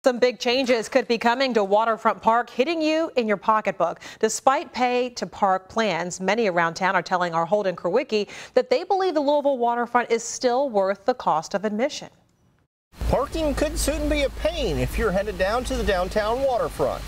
Some big changes could be coming to Waterfront Park, hitting you in your pocketbook. Despite pay to park plans, many around town are telling our Holden Krawicki that they believe the Louisville waterfront is still worth the cost of admission. Parking could soon be a pain if you're headed down to the downtown waterfront.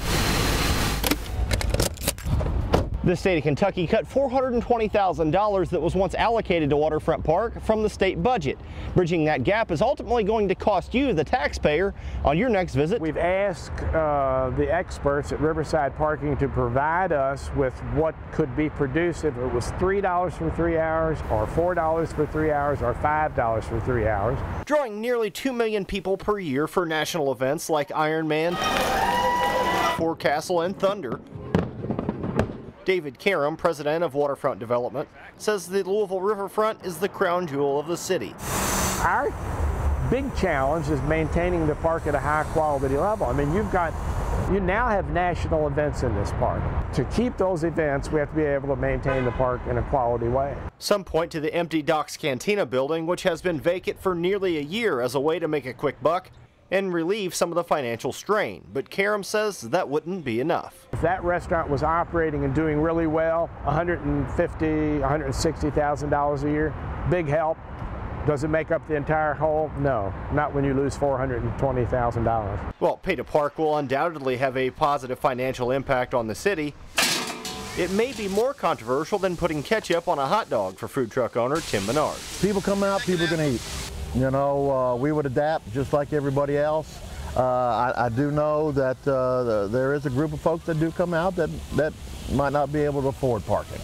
The state of Kentucky cut $420,000 that was once allocated to Waterfront Park from the state budget. Bridging that gap is ultimately going to cost you, the taxpayer, on your next visit. We've asked the experts at Riverside Parking to provide us with what could be produced if it was $3 for 3 hours, or $4 for 3 hours, or $5 for 3 hours. Drawing nearly 2 million people per year for national events like Ironman, Forecastle, and Thunder. David Karam, president of Waterfront Development, says the Louisville Riverfront is the crown jewel of the city. Our big challenge is maintaining the park at a high quality level. I mean, you now have national events in this park. To keep those events, we have to be able to maintain the park in a quality way. Some point to the empty Doc's Cantina building, which has been vacant for nearly a year, as a way to make a quick buck and relieve some of the financial strain. But Karam says that wouldn't be enough. If that restaurant was operating and doing really well, $150,000, $160,000 a year, big help. Does it make up the entire whole? No, not when you lose $420,000. Well, pay to park will undoubtedly have a positive financial impact on the city. It may be more controversial than putting ketchup on a hot dog for food truck owner Tim Menard. People come out, people are going to eat. You know, we would adapt just like everybody else. I do know that there is a group of folks that do come out that might not be able to afford parking.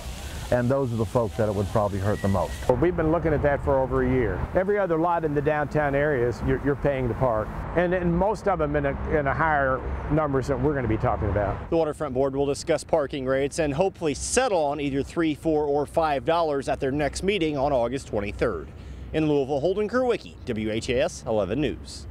And those are the folks that it would probably hurt the most. Well, we've been looking at that for over a year. Every other lot in the downtown areas, you're paying to park. And most of them in a higher numbers that we're going to be talking about. The Waterfront Board will discuss parking rates and hopefully settle on either $3, $4, or $5 at their next meeting on August 23rd. In Louisville, Holden Krawicki, WHAS 11 News.